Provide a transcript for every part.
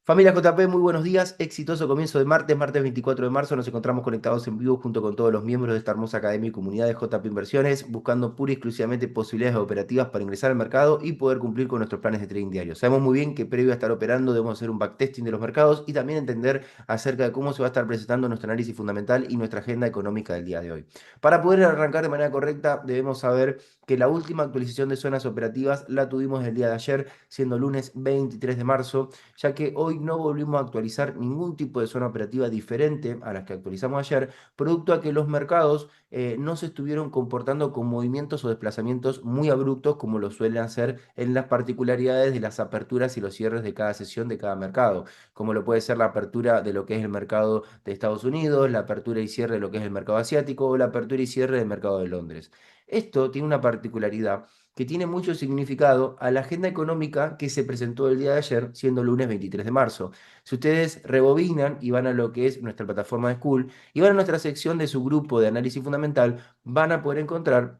Familia JP, muy buenos días. Exitoso comienzo de martes 24 de marzo. Nos encontramos conectados en vivo junto con todos los miembros de esta hermosa academia y comunidad de JP Inversiones, buscando pura y exclusivamente posibilidades operativas para ingresar al mercado y poder cumplir con nuestros planes de trading diarios. Sabemos muy bien que previo a estar operando debemos hacer un backtesting de los mercados y también entender acerca de cómo se va a estar presentando nuestro análisis fundamental y nuestra agenda económica del día de hoy. Para poder arrancar de manera correcta, debemos saber que la última actualización de zonas operativas la tuvimos el día de ayer, siendo lunes 23 de marzo, ya que hoy no volvimos a actualizar ningún tipo de zona operativa diferente a las que actualizamos ayer, producto a que los mercados no se estuvieron comportando con movimientos o desplazamientos muy abruptos como lo suelen hacer en las particularidades de las aperturas y los cierres de cada sesión de cada mercado, como lo puede ser la apertura de lo que es el mercado de Estados Unidos, la apertura y cierre de lo que es el mercado asiático o la apertura y cierre del mercado de Londres. Esto tiene una particularidad que tiene mucho significado a la agenda económica que se presentó el día de ayer, siendo lunes 23 de marzo. Si ustedes rebobinan y van a lo que es nuestra plataforma de School y van a nuestra sección de su grupo de análisis fundamental, van a poder encontrar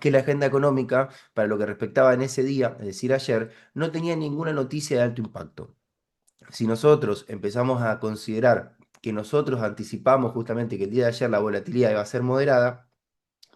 que la agenda económica, para lo que respectaba en ese día, es decir, ayer, no tenía ninguna noticia de alto impacto. Si nosotros empezamos a considerar que nosotros anticipamos justamente que el día de ayer la volatilidad iba a ser moderada,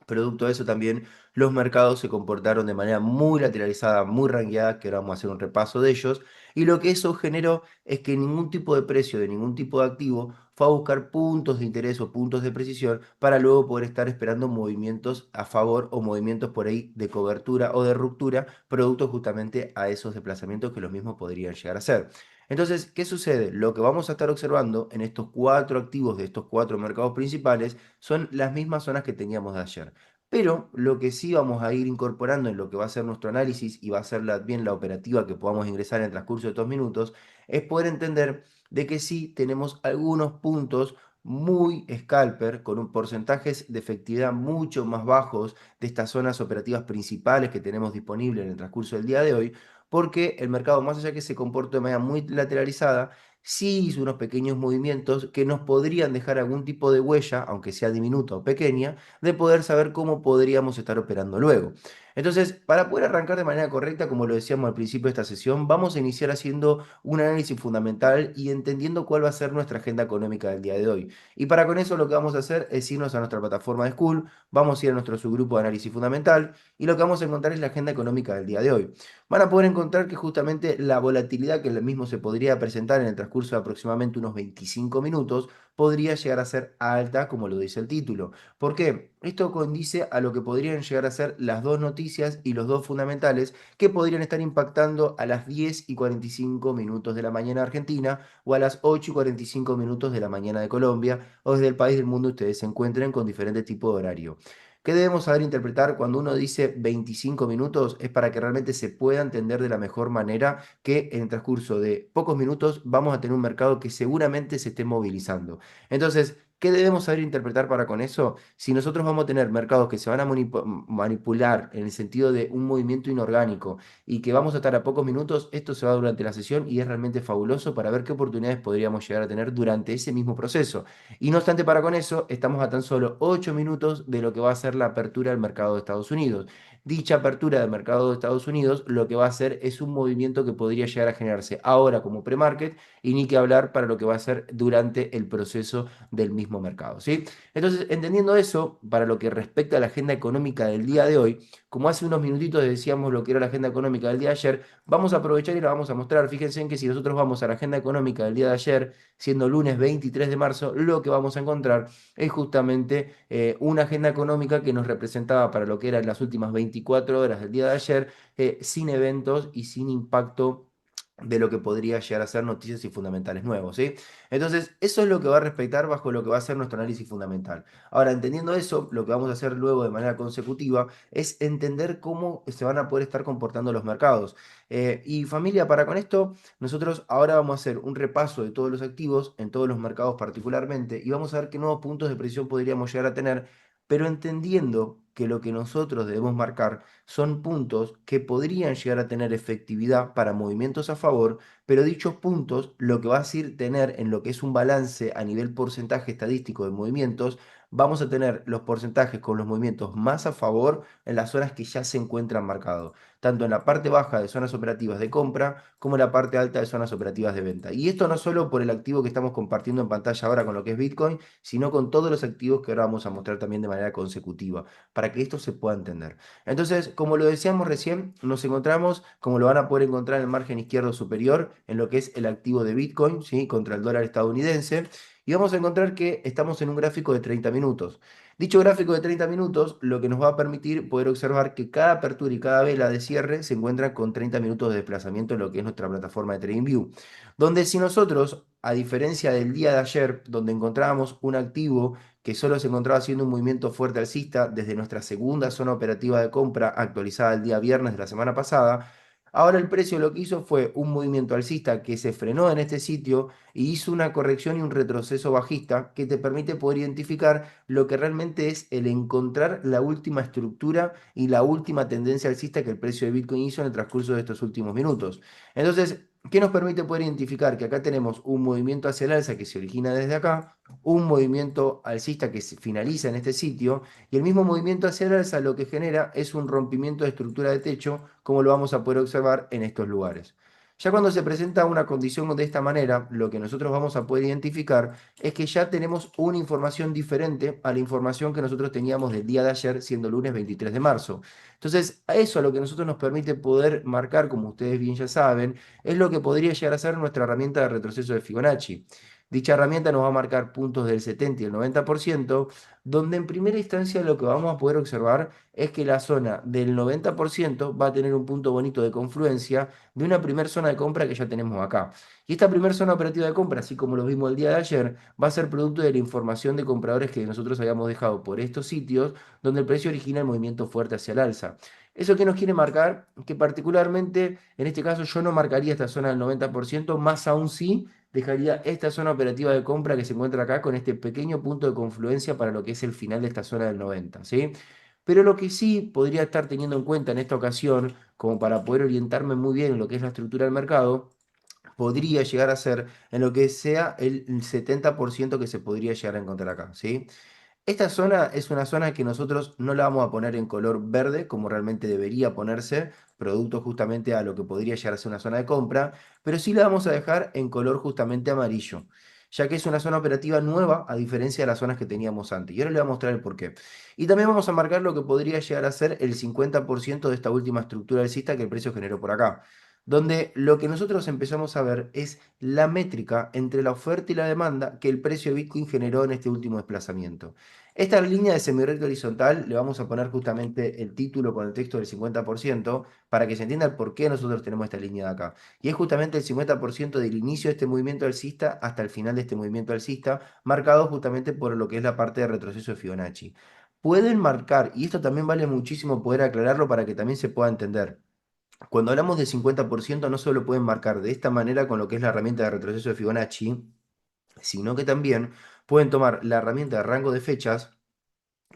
producto de eso también los mercados se comportaron de manera muy lateralizada, muy rangueada, que ahora vamos a hacer un repaso de ellos, y lo que eso generó es que ningún tipo de precio de ningún tipo de activo fue a buscar puntos de interés o puntos de precisión para luego poder estar esperando movimientos a favor o movimientos por ahí de cobertura o de ruptura, producto justamente a esos desplazamientos que los mismos podrían llegar a ser. Entonces, ¿qué sucede? Lo que vamos a estar observando en estos cuatro activos de estos cuatro mercados principales son las mismas zonas que teníamos de ayer. Pero lo que sí vamos a ir incorporando en lo que va a ser nuestro análisis y va a ser bien la operativa que podamos ingresar en el transcurso de estos minutos, es poder entender de que sí tenemos algunos puntos muy scalper, con un porcentajes de efectividad mucho más bajos de estas zonas operativas principales que tenemos disponibles en el transcurso del día de hoy, porque el mercado, más allá que se comporte de manera muy lateralizada, sí hizo unos pequeños movimientos que nos podrían dejar algún tipo de huella, aunque sea diminuta o pequeña, de poder saber cómo podríamos estar operando luego. Entonces, para poder arrancar de manera correcta, como lo decíamos al principio de esta sesión, vamos a iniciar haciendo un análisis fundamental y entendiendo cuál va a ser nuestra agenda económica del día de hoy. Y para con eso lo que vamos a hacer es irnos a nuestra plataforma de School, vamos a ir a nuestro subgrupo de análisis fundamental y lo que vamos a encontrar es la agenda económica del día de hoy. Van a poder encontrar que justamente la volatilidad que el mismo se podría presentar en el transcurso de aproximadamente unos 25 minutos podría llegar a ser alta, como lo dice el título. ¿Por qué? Esto condice a lo que podrían llegar a ser las dos noticias y los dos fundamentales que podrían estar impactando a las 10 y 45 minutos de la mañana Argentina o a las 8 y 45 minutos de la mañana de Colombia o desde el país del mundo ustedes se encuentren con diferente tipo de horario. ¿Qué debemos saber interpretar cuando uno dice 25 minutos? Es para que realmente se pueda entender de la mejor manera que en el transcurso de pocos minutos vamos a tener un mercado que seguramente se esté movilizando. Entonces, ¿qué debemos saber interpretar para con eso? Si nosotros vamos a tener mercados que se van a manipular en el sentido de un movimiento inorgánico y que vamos a estar a pocos minutos, esto se va durante la sesión y es realmente fabuloso para ver qué oportunidades podríamos llegar a tener durante ese mismo proceso. Y no obstante, para con eso, estamos a tan solo 8 minutos de lo que va a ser la apertura del mercado de Estados Unidos. Dicha apertura del mercado de Estados Unidos lo que va a hacer es un movimiento que podría llegar a generarse ahora como pre-market y ni que hablar para lo que va a ser durante el proceso del mismo mercado, ¿sí? Entonces, entendiendo eso, para lo que respecta a la agenda económica del día de hoy, como hace unos minutitos decíamos lo que era la agenda económica del día de ayer, vamos a aprovechar y la vamos a mostrar. Fíjense en que si nosotros vamos a la agenda económica del día de ayer, siendo lunes 23 de marzo, lo que vamos a encontrar es justamente una agenda económica que nos representaba para lo que eran las últimas 24 horas del día de ayer, sin eventos y sin impacto de lo que podría llegar a ser noticias y fundamentales nuevos, ¿sí? Entonces, eso es lo que va a respetar bajo lo que va a ser nuestro análisis fundamental. Ahora, entendiendo eso, lo que vamos a hacer luego de manera consecutiva es entender cómo se van a poder estar comportando los mercados. Y familia, para con esto, nosotros ahora vamos a hacer un repaso de todos los activos en todos los mercados particularmente y vamos a ver qué nuevos puntos de presión podríamos llegar a tener, pero entendiendo que lo que nosotros debemos marcar son puntos que podrían llegar a tener efectividad para movimientos a favor, pero dichos puntos lo que va a decir tener en lo que es un balance a nivel porcentaje estadístico de movimientos, vamos a tener los porcentajes con los movimientos más a favor en las zonas que ya se encuentran marcados. tanto en la parte baja de zonas operativas de compra como en la parte alta de zonas operativas de venta. Y esto no solo por el activo que estamos compartiendo en pantalla ahora con lo que es Bitcoin, sino con todos los activos que ahora vamos a mostrar también de manera consecutiva, para que esto se pueda entender. Entonces, como lo decíamos recién, nos encontramos, como lo van a poder encontrar en el margen izquierdo superior, en lo que es el activo de Bitcoin, ¿sí? Contra el dólar estadounidense, y vamos a encontrar que estamos en un gráfico de 30 minutos. Dicho gráfico de 30 minutos lo que nos va a permitir poder observar que cada apertura y cada vela de cierre se encuentra con 30 minutos de desplazamiento en lo que es nuestra plataforma de TradingView. Donde si nosotros, a diferencia del día de ayer, donde encontrábamos un activo que solo se encontraba haciendo un movimiento fuerte alcista desde nuestra segunda zona operativa de compra actualizada el día viernes de la semana pasada, ahora el precio lo que hizo fue un movimiento alcista que se frenó en este sitio y hizo una corrección y un retroceso bajista que te permite poder identificar lo que realmente es el encontrar la última estructura y la última tendencia alcista que el precio de Bitcoin hizo en el transcurso de estos últimos minutos. Entonces, ¿qué nos permite poder identificar? Que acá tenemos un movimiento hacia el alza que se origina desde acá, un movimiento alcista que se finaliza en este sitio, y el mismo movimiento hacia el alza lo que genera es un rompimiento de estructura de techo, como lo vamos a poder observar en estos lugares. Ya cuando se presenta una condición de esta manera, lo que nosotros vamos a poder identificar es que ya tenemos una información diferente a la información que nosotros teníamos del día de ayer, siendo lunes 23 de marzo. Entonces, a eso a lo que nosotros nos permite poder marcar, como ustedes bien ya saben, es lo que podría llegar a ser nuestra herramienta de retroceso de Fibonacci. Dicha herramienta nos va a marcar puntos del 70 y el 90%, donde en primera instancia lo que vamos a poder observar es que la zona del 90% va a tener un punto bonito de confluencia de una primera zona de compra que ya tenemos acá. Y esta primera zona operativa de compra, así como lo vimos el día de ayer, va a ser producto de la información de compradores que nosotros habíamos dejado por estos sitios, donde el precio origina el movimiento fuerte hacia el alza. ¿Eso qué nos quiere marcar? Que particularmente, en este caso, yo no marcaría esta zona del 90%, más aún sí dejaría esta zona operativa de compra que se encuentra acá con este pequeño punto de confluencia para lo que es el final de esta zona del 90, ¿sí? Pero lo que sí podría estar teniendo en cuenta en esta ocasión, como para poder orientarme muy bien en lo que es la estructura del mercado, podría llegar a ser en lo que sea el 70% que se podría llegar a encontrar acá, ¿sí? Esta zona es una zona que nosotros no la vamos a poner en color verde como realmente debería ponerse, producto justamente a lo que podría llegar a ser una zona de compra, pero sí la vamos a dejar en color justamente amarillo, ya que es una zona operativa nueva a diferencia de las zonas que teníamos antes. Y ahora le voy a mostrar el porqué. Y también vamos a marcar lo que podría llegar a ser el 50% de esta última estructura alcista que el precio generó por acá, donde lo que nosotros empezamos a ver es la métrica entre la oferta y la demanda que el precio de Bitcoin generó en este último desplazamiento. Esta línea de semirrecta horizontal le vamos a poner justamente el título con el texto del 50% para que se entienda el por qué nosotros tenemos esta línea de acá. Y es justamente el 50% del inicio de este movimiento alcista hasta el final de este movimiento alcista, marcado justamente por lo que es la parte de retroceso de Fibonacci. Pueden marcar, y esto también vale muchísimo poder aclararlo para que también se pueda entender. Cuando hablamos de 50% no solo pueden marcar de esta manera con lo que es la herramienta de retroceso de Fibonacci, sino que también pueden tomar la herramienta de rango de fechas,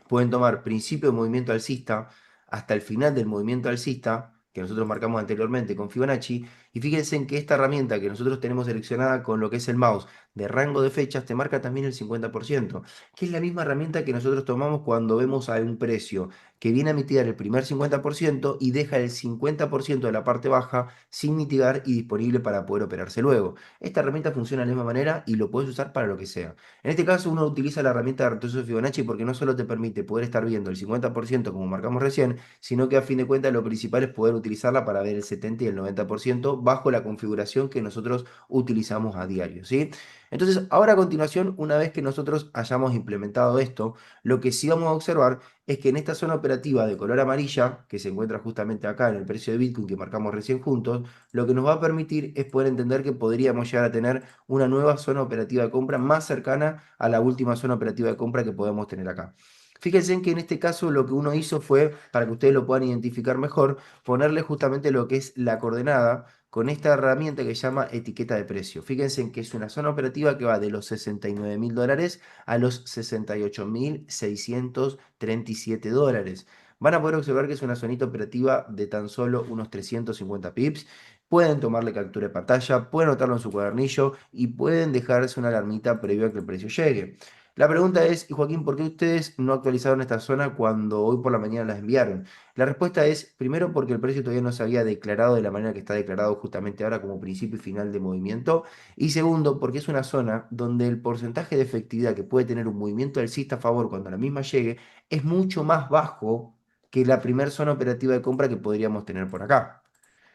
pueden tomar principio de movimiento alcista hasta el final del movimiento alcista, que nosotros marcamos anteriormente con Fibonacci, y fíjense en que esta herramienta que nosotros tenemos seleccionada con lo que es el mouse de rango de fechas te marca también el 50%, que es la misma herramienta que nosotros tomamos cuando vemos a un precio que viene a mitigar el primer 50% y deja el 50% de la parte baja sin mitigar y disponible para poder operarse luego. Esta herramienta funciona de la misma manera y lo puedes usar para lo que sea. En este caso uno utiliza la herramienta de retroceso de Fibonacci porque no solo te permite poder estar viendo el 50% como marcamos recién, sino que a fin de cuentas lo principal es poder utilizarla para ver el 70 y el 90% bajo la configuración que nosotros utilizamos a diario, ¿sí? Entonces, ahora a continuación, una vez que nosotros hayamos implementado esto, lo que sí vamos a observar es que en esta zona operativa de color amarilla, que se encuentra justamente acá en el precio de Bitcoin que marcamos recién juntos, lo que nos va a permitir es poder entender que podríamos llegar a tener una nueva zona operativa de compra más cercana a la última zona operativa de compra que podemos tener acá. Fíjense en que en este caso lo que uno hizo fue, para que ustedes lo puedan identificar mejor, ponerle justamente lo que es la coordenada con esta herramienta que se llama etiqueta de precio. Fíjense en que es una zona operativa que va de los $69.000 a los $68.637. Van a poder observar que es una zonita operativa de tan solo unos 350 pips, pueden tomarle captura de pantalla, pueden anotarlo en su cuadernillo y pueden dejarse una alarmita previo a que el precio llegue. La pregunta es, y Joaquín, ¿por qué ustedes no actualizaron esta zona cuando hoy por la mañana las enviaron? La respuesta es, primero, porque el precio todavía no se había declarado de la manera que está declarado justamente ahora como principio y final de movimiento. Y segundo, porque es una zona donde el porcentaje de efectividad que puede tener un movimiento alcista a favor cuando la misma llegue es mucho más bajo que la primera zona operativa de compra que podríamos tener por acá.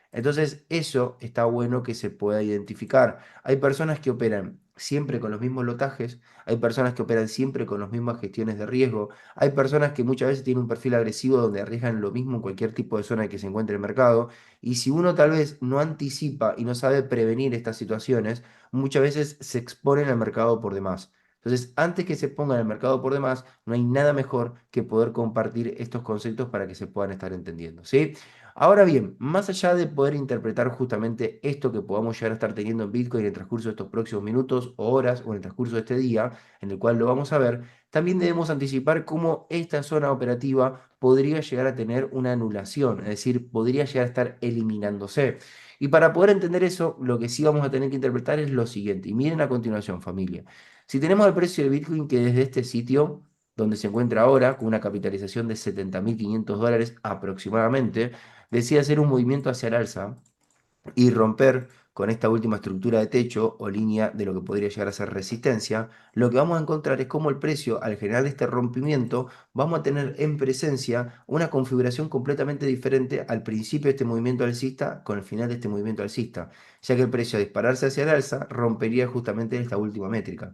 Entonces, eso está bueno que se pueda identificar. Hay personas que operan siempre con los mismos lotajes, hay personas que operan siempre con las mismas gestiones de riesgo, hay personas que muchas veces tienen un perfil agresivo donde arriesgan lo mismo en cualquier tipo de zona que se encuentre en el mercado. Y si uno tal vez no anticipa y no sabe prevenir estas situaciones, muchas veces se exponen al mercado por demás. Entonces, antes que se pongan al mercado por demás, no hay nada mejor que poder compartir estos conceptos para que se puedan estar entendiendo, ¿sí? Ahora bien, más allá de poder interpretar justamente esto que podamos llegar a estar teniendo en Bitcoin en el transcurso de estos próximos minutos o horas o en el transcurso de este día, en el cual lo vamos a ver, también debemos anticipar cómo esta zona operativa podría llegar a tener una anulación, es decir, podría llegar a estar eliminándose. Y para poder entender eso, lo que sí vamos a tener que interpretar es lo siguiente. Y miren a continuación, familia. Si tenemos el precio de Bitcoin que desde este sitio, donde se encuentra ahora, con una capitalización de $70.500 aproximadamente, decide hacer un movimiento hacia el alza y romper con esta última estructura de techo o línea de lo que podría llegar a ser resistencia, lo que vamos a encontrar es cómo el precio, al generar este rompimiento, vamos a tener en presencia una configuración completamente diferente al principio de este movimiento alcista con el final de este movimiento alcista, ya que el precio a dispararse hacia el alza rompería justamente esta última métrica.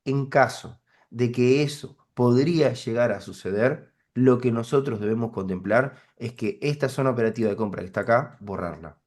En caso de que eso podría llegar a suceder, lo que nosotros debemos contemplar es que esta zona operativa de compra que está acá, borrarla.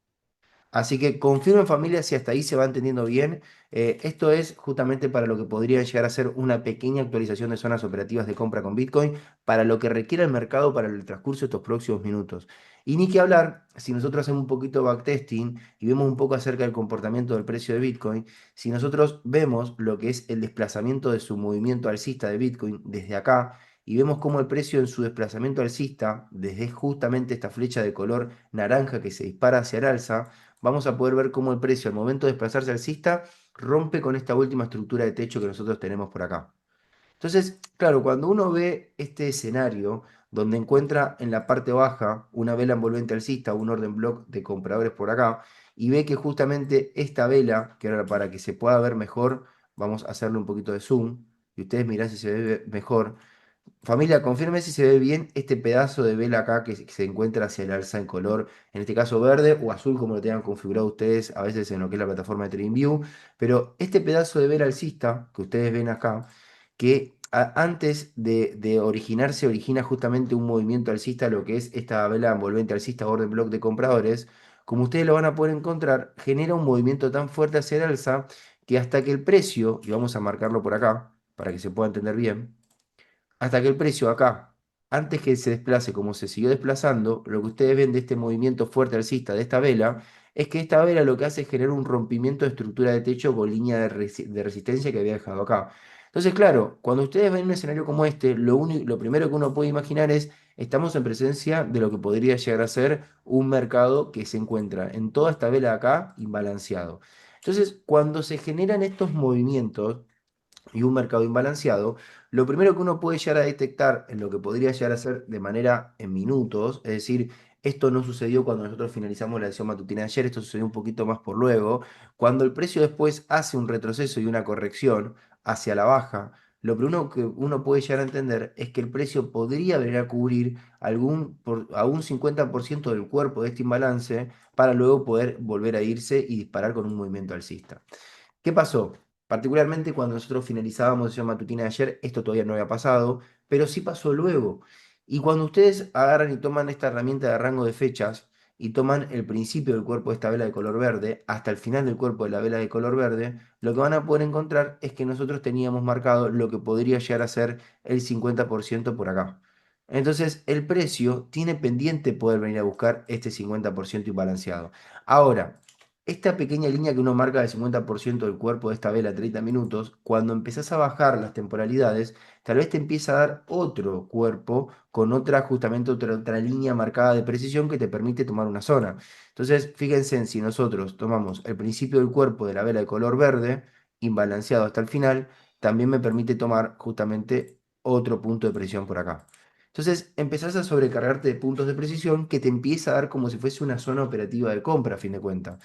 Así que confirmen familia si hasta ahí se va entendiendo bien. Esto es justamente para lo que podría llegar a ser una pequeña actualización de zonas operativas de compra con Bitcoin, para lo que requiera el mercado para el transcurso de estos próximos minutos. Y ni que hablar, si nosotros hacemos un poquito de backtesting y vemos un poco acerca del comportamiento del precio de Bitcoin, si nosotros vemos lo que es el desplazamiento de su movimiento alcista de Bitcoin desde acá, y vemos cómo el precio en su desplazamiento alcista, desde justamente esta flecha de color naranja que se dispara hacia el alza, vamos a poder ver cómo el precio al momento de desplazarse alcista rompe con esta última estructura de techo que nosotros tenemos por acá. Entonces, claro, cuando uno ve este escenario donde encuentra en la parte baja una vela envolvente alcista, un orden block de compradores por acá, y ve que justamente esta vela, que ahora para que se pueda ver mejor, vamos a hacerle un poquito de zoom, y ustedes mirán si se ve mejor. Familia, confirme si se ve bien este pedazo de vela acá que se encuentra hacia el alza en color, en este caso verde o azul, como lo tengan configurado ustedes a veces en lo que es la plataforma de TradingView. Pero este pedazo de vela alcista que ustedes ven acá, que antes de originarse, origina justamente un movimiento alcista, lo que es esta vela envolvente alcista orden block de compradores, como ustedes lo van a poder encontrar, genera un movimiento tan fuerte hacia el alza que hasta que el precio, y vamos a marcarlo por acá para que se pueda entender bien, hasta que el precio acá, antes que se desplace como se siguió desplazando, lo que ustedes ven de este movimiento fuerte alcista de esta vela, es que esta vela lo que hace es generar un rompimiento de estructura de techo con línea de resistencia que había dejado acá. Entonces, claro, cuando ustedes ven un escenario como este, lo primero que uno puede imaginar es, estamos en presencia de lo que podría llegar a ser un mercado que se encuentra en toda esta vela de acá imbalanceado. Entonces, cuando se generan estos movimientos, y un mercado imbalanceado, lo primero que uno puede llegar a detectar en lo que podría llegar a ser de manera en minutos, es decir, esto no sucedió cuando nosotros finalizamos la edición matutina de ayer, esto sucedió un poquito más por luego, cuando el precio después hace un retroceso y una corrección hacia la baja, lo primero que uno puede llegar a entender es que el precio podría venir a cubrir a un 50% del cuerpo de este imbalance para luego poder volver a irse y disparar con un movimiento alcista. ¿Qué pasó? Particularmente cuando nosotros finalizábamos la sesión matutina de ayer, esto todavía no había pasado, pero sí pasó luego. Y cuando ustedes agarran y toman esta herramienta de rango de fechas y toman el principio del cuerpo de esta vela de color verde hasta el final del cuerpo de la vela de color verde, lo que van a poder encontrar es que nosotros teníamos marcado lo que podría llegar a ser el 50% por acá. Entonces, el precio tiene pendiente poder venir a buscar este 50% imbalanceado. Ahora, esta pequeña línea que uno marca del 50% del cuerpo de esta vela a 30 minutos, cuando empezás a bajar las temporalidades, tal vez te empieza a dar otro cuerpo con otra, justamente otra línea marcada de precisión que te permite tomar una zona. Entonces, fíjense en si nosotros tomamos el principio del cuerpo de la vela de color verde, imbalanceado hasta el final, también me permite tomar justamente otro punto de precisión por acá. Entonces empezás a sobrecargarte de puntos de precisión que te empieza a dar como si fuese una zona operativa de compra, a fin de cuentas.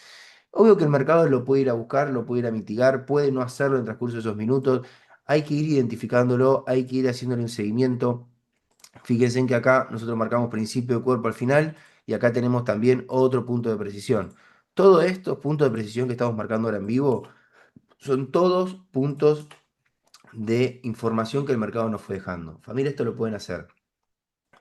Obvio que el mercado lo puede ir a buscar, lo puede ir a mitigar, puede no hacerlo en el transcurso de esos minutos. Hay que ir identificándolo, hay que ir haciéndole un seguimiento. Fíjense en que acá nosotros marcamos principio de cuerpo al final y acá tenemos también otro punto de precisión. Todos estos puntos de precisión que estamos marcando ahora en vivo son todos puntos de información que el mercado nos fue dejando. Familia, esto lo pueden hacer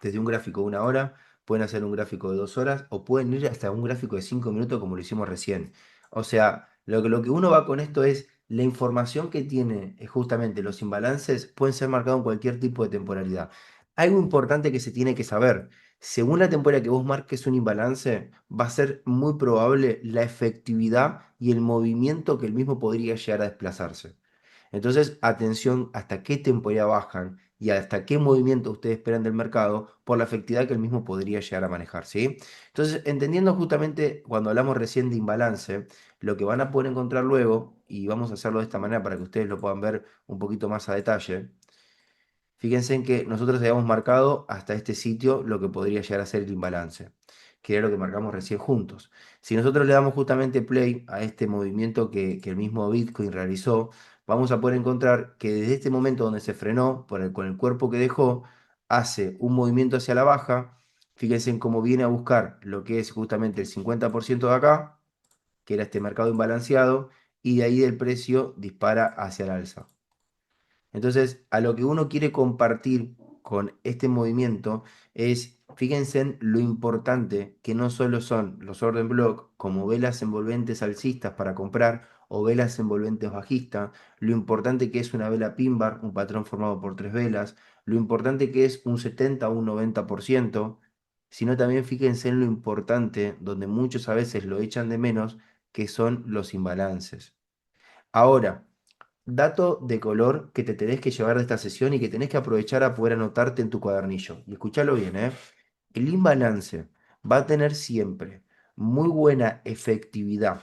desde un gráfico de 1 hora, pueden hacer un gráfico de 2 horas o pueden ir hasta un gráfico de 5 minutos como lo hicimos recién. O sea, lo que uno va con esto es la información que tiene justamente los imbalances pueden ser marcados en cualquier tipo de temporalidad. Algo importante que se tiene que saber, según la temporalidad que vos marques un imbalance, va a ser muy probable la efectividad y el movimiento que el mismo podría llegar a desplazarse. Entonces, atención hasta qué temporalidad bajan y hasta qué movimiento ustedes esperan del mercado por la efectividad que el mismo podría llegar a manejar, ¿sí? Entonces, entendiendo justamente cuando hablamos recién de imbalance, lo que van a poder encontrar luego, y vamos a hacerlo de esta manera para que ustedes lo puedan ver un poquito más a detalle. Fíjense en que nosotros habíamos marcado hasta este sitio lo que podría llegar a ser el imbalance, que era lo que marcamos recién juntos. Si nosotros le damos justamente play a este movimiento que el mismo Bitcoin realizó, vamos a poder encontrar que desde este momento donde se frenó con el cuerpo que dejó, hace un movimiento hacia la baja. Fíjense en cómo viene a buscar lo que es justamente el 50% de acá, que era este mercado imbalanceado, y de ahí el precio dispara hacia el alza. Entonces, a lo que uno quiere compartir con este movimiento es, fíjense en lo importante que no solo son los orden block como velas envolventes alcistas para comprar o velas envolventes bajistas, lo importante que es una vela pin bar, un patrón formado por tres velas, lo importante que es un 70 o un 90%, sino también fíjense en lo importante, donde muchos a veces lo echan de menos, que son los imbalances. Ahora, dato de color que te tenés que llevar de esta sesión y que tenés que aprovechar a poder anotarte en tu cuadernillo. Y escúchalo bien, ¿eh? El imbalance va a tener siempre muy buena efectividad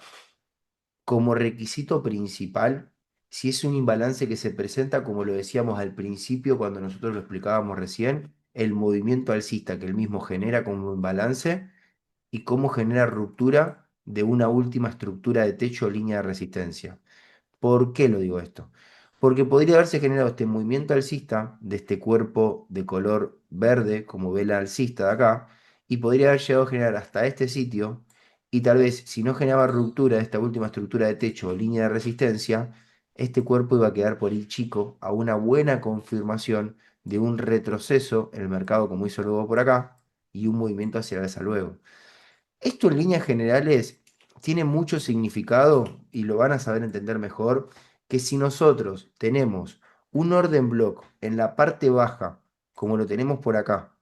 como requisito principal si es un imbalance que se presenta, como lo decíamos al principio cuando nosotros lo explicábamos recién, el movimiento alcista que el mismo genera como imbalance y cómo genera ruptura de una última estructura de techo o línea de resistencia. ¿Por qué lo digo esto? Porque podría haberse generado este movimiento alcista de este cuerpo de color verde, como vela alcista de acá, y podría haber llegado a generar hasta este sitio, y tal vez si no generaba ruptura de esta última estructura de techo o línea de resistencia, este cuerpo iba a quedar por ir chico a una buena confirmación de un retroceso en el mercado como hizo luego por acá, y un movimiento hacia la alza luego. Esto en líneas generales tiene mucho significado y lo van a saber entender mejor que si nosotros tenemos un orden block en la parte baja, como lo tenemos por acá,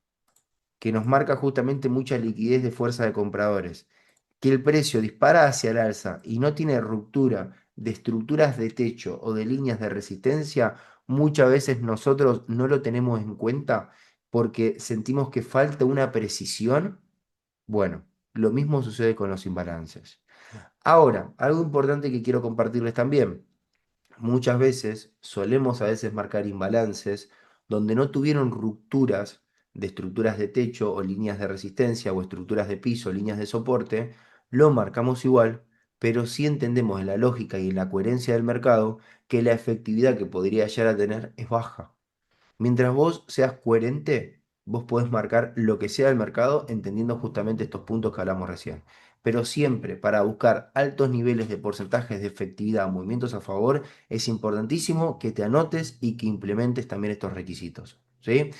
que nos marca justamente mucha liquidez de fuerza de compradores, que el precio dispara hacia el alza y no tiene ruptura de estructuras de techo o de líneas de resistencia, muchas veces nosotros no lo tenemos en cuenta porque sentimos que falta una precisión. Bueno, lo mismo sucede con los imbalances. Ahora, algo importante que quiero compartirles también. Muchas veces solemos a veces marcar imbalances donde no tuvieron rupturas de estructuras de techo o líneas de resistencia o estructuras de piso, líneas de soporte, lo marcamos igual, pero sí entendemos en la lógica y en la coherencia del mercado que la efectividad que podría llegar a tener es baja. Mientras vos seas coherente, vos podés marcar lo que sea del mercado entendiendo justamente estos puntos que hablamos recién. Pero siempre para buscar altos niveles de porcentajes de efectividad, movimientos a favor, es importantísimo que te anotes y que implementes también estos requisitos. ¿Sí?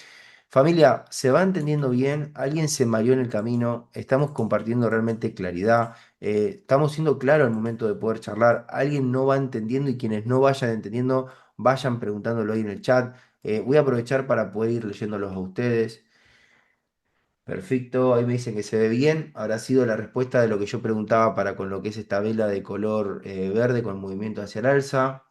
Familia, ¿se va entendiendo bien? ¿Alguien se mareó en el camino? ¿Estamos compartiendo realmente claridad? ¿Estamos siendo claros al momento de poder charlar? ¿Alguien no va entendiendo y quienes no vayan entendiendo, vayan preguntándolo ahí en el chat? Voy a aprovechar para poder ir leyéndolos a ustedes. Perfecto, ahí me dicen que se ve bien. Habrá sido la respuesta de lo que yo preguntaba para con lo que es esta vela de color verde con movimiento hacia el alza.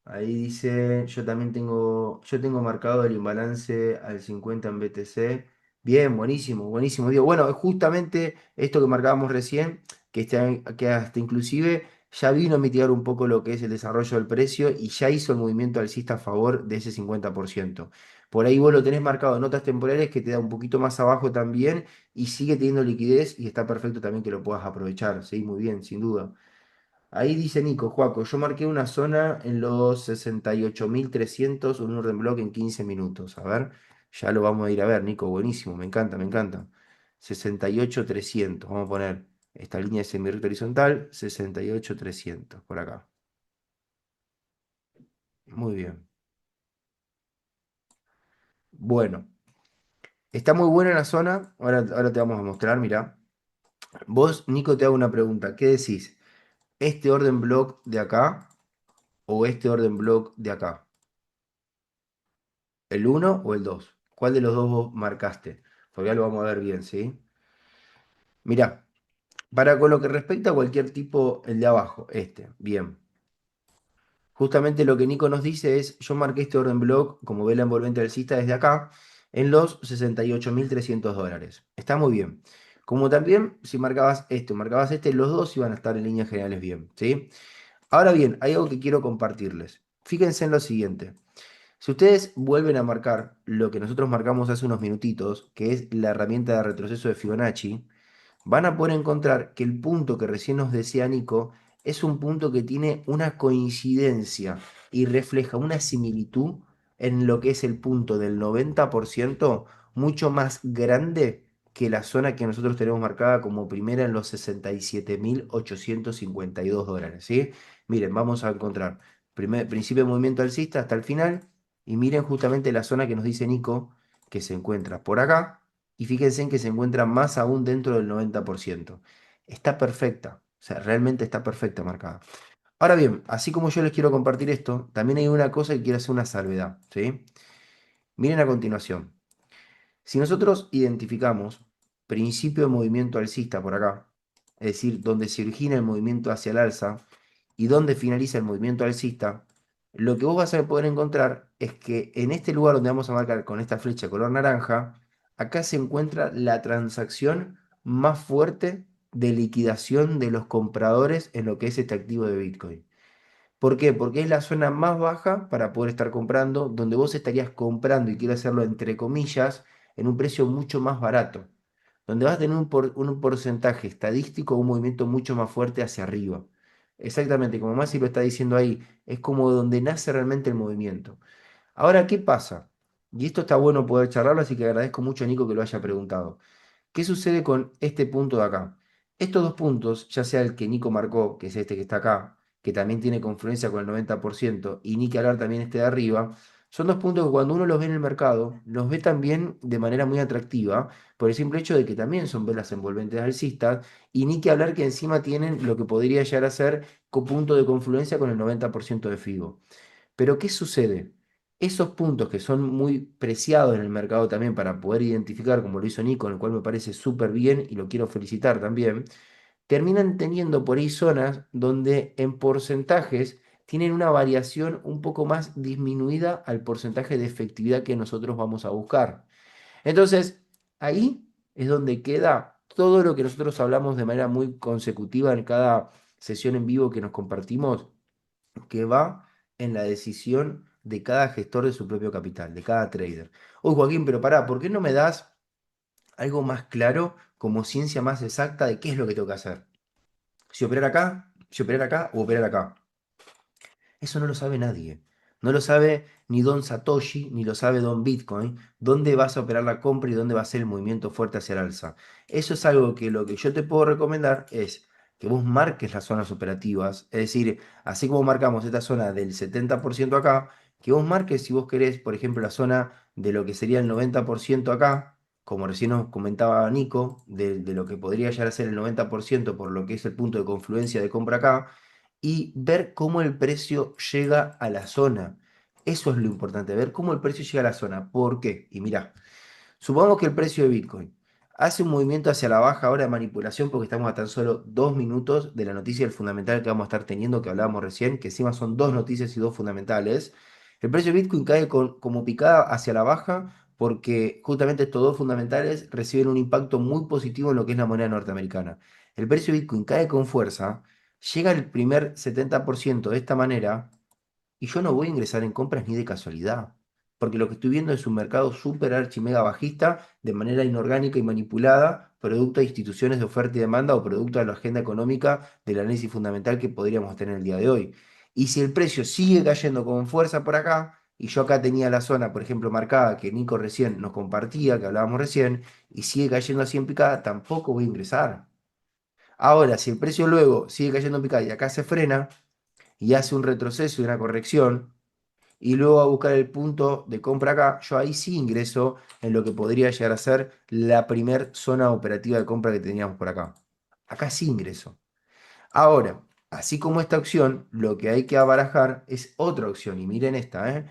Ahí dice, yo tengo marcado el imbalance al 50 en BTC. Bien, buenísimo, buenísimo. Digo, bueno, justamente esto que marcábamos recién, que hasta inclusive ya vino a mitigar un poco lo que es el desarrollo del precio y ya hizo el movimiento alcista a favor de ese 50%. Por ahí vos lo tenés marcado en notas temporales que te da un poquito más abajo también y sigue teniendo liquidez y está perfecto también que lo puedas aprovechar. Sí, muy bien, sin duda. Ahí dice Nico, Joaco, yo marqué una zona en los 68.300, un orden block en 15 minutos. A ver, ya lo vamos a ir a ver, Nico, buenísimo, me encanta, me encanta. 68.300, vamos a poner esta línea de semirrecta horizontal, 68.300, por acá. Muy bien. Bueno, está muy buena la zona, ahora te vamos a mostrar, mira. Vos, Nico, te hago una pregunta, ¿qué decís? ¿Este orden block de acá o este orden block de acá? ¿El uno o el 2? ¿Cuál de los dos vos marcaste? Porque ya lo vamos a ver bien, ¿sí? Mirá, para con lo que respecta a cualquier tipo, el de abajo, este, bien. Justamente lo que Nico nos dice es, yo marqué este orden block como vela envolvente alcista desde acá en los 68.300 dólares. Está muy bien. Como también, si marcabas este o marcabas este, los dos iban a estar en líneas generales bien, ¿sí? Ahora bien, hay algo que quiero compartirles. Fíjense en lo siguiente. Si ustedes vuelven a marcar lo que nosotros marcamos hace unos minutitos, que es la herramienta de retroceso de Fibonacci, van a poder encontrar que el punto que recién nos decía Nico es un punto que tiene una coincidencia y refleja una similitud en lo que es el punto del 90% mucho más grande que la zona que nosotros tenemos marcada como primera en los 67.852 dólares, ¿sí? Miren, vamos a encontrar principio de movimiento alcista hasta el final y miren justamente la zona que nos dice Nico que se encuentra por acá y fíjense en que se encuentra más aún dentro del 90%. Está perfecta, o sea, realmente está perfecta marcada. Ahora bien, así como yo les quiero compartir esto, también hay una cosa que quiero hacer una salvedad, ¿sí? Miren a continuación. Si nosotros identificamos principio de movimiento alcista por acá, es decir, donde se origina el movimiento hacia el alza y donde finaliza el movimiento alcista, lo que vos vas a poder encontrar es que en este lugar donde vamos a marcar con esta flecha color naranja, acá se encuentra la transacción más fuerte de liquidación de los compradores en lo que es este activo de Bitcoin. ¿Por qué? Porque es la zona más baja para poder estar comprando, donde vos estarías comprando, y quiero hacerlo entre comillas, en un precio mucho más barato, donde vas a tener un porcentaje estadístico, un movimiento mucho más fuerte hacia arriba. Exactamente, como Masi lo está diciendo ahí, es como donde nace realmente el movimiento. Ahora, ¿qué pasa? Y esto está bueno poder charlarlo, así que agradezco mucho a Nico que lo haya preguntado. ¿Qué sucede con este punto de acá? Estos dos puntos, ya sea el que Nico marcó, que es este que está acá, que también tiene confluencia con el 90%, y ni que hablar también este de arriba, son dos puntos que cuando uno los ve en el mercado, los ve también de manera muy atractiva, por el simple hecho de que también son velas envolventes alcistas, y ni que hablar que encima tienen lo que podría llegar a ser punto de confluencia con el 90% de Fibo. Pero ¿qué sucede? Esos puntos que son muy preciados en el mercado también para poder identificar, como lo hizo Nico, en el cual me parece súper bien y lo quiero felicitar también, terminan teniendo por ahí zonas donde en porcentajes tienen una variación un poco más disminuida al porcentaje de efectividad que nosotros vamos a buscar. Entonces, ahí es donde queda todo lo que nosotros hablamos de manera muy consecutiva en cada sesión en vivo que nos compartimos que va en la decisión de cada gestor de su propio capital, de cada trader. Oye, Joaquín, pero pará, ¿por qué no me das algo más claro, como ciencia más exacta de qué es lo que tengo que hacer? Si operar acá o operar acá. Eso no lo sabe nadie. No lo sabe ni Don Satoshi, ni lo sabe Don Bitcoin, dónde vas a operar la compra y dónde va a ser el movimiento fuerte hacia el alza. Eso es algo que lo que yo te puedo recomendar es que vos marques las zonas operativas, es decir, así como marcamos esta zona del 70% acá, que vos marques si vos querés, por ejemplo, la zona de lo que sería el 90% acá, como recién nos comentaba Nico, de lo que podría llegar a ser el 90% por lo que es el punto de confluencia de compra acá y ver cómo el precio llega a la zona. Eso es lo importante, ver cómo el precio llega a la zona. ¿Por qué? Y mirá, supongamos que el precio de Bitcoin. Hace un movimiento hacia la baja ahora de manipulación porque estamos a tan solo 2 minutos de la noticia del fundamental que vamos a estar teniendo, que hablábamos recién, que encima son dos noticias y dos fundamentales. El precio de Bitcoin cae como picada hacia la baja porque justamente estos dos fundamentales reciben un impacto muy positivo en lo que es la moneda norteamericana. El precio de Bitcoin cae con fuerza, llega al primer 70% de esta manera y yo no voy a ingresar en compras ni de casualidad, porque lo que estoy viendo es un mercado súper archi mega bajista de manera inorgánica y manipulada, producto de instituciones de oferta y demanda o producto de la agenda económica del análisis fundamental que podríamos tener el día de hoy. Y si el precio sigue cayendo con fuerza por acá, y yo acá tenía la zona, por ejemplo, marcada que Nico recién nos compartía, que hablábamos recién, y sigue cayendo así en picada, tampoco voy a ingresar. Ahora, si el precio luego sigue cayendo en picada y acá se frena y hace un retroceso y una corrección, y luego a buscar el punto de compra acá, yo ahí sí ingreso en lo que podría llegar a ser la primer zona operativa de compra que teníamos por acá. Acá sí ingreso. Ahora, así como esta opción, lo que hay que abarajar es otra opción, y miren esta, ¿eh?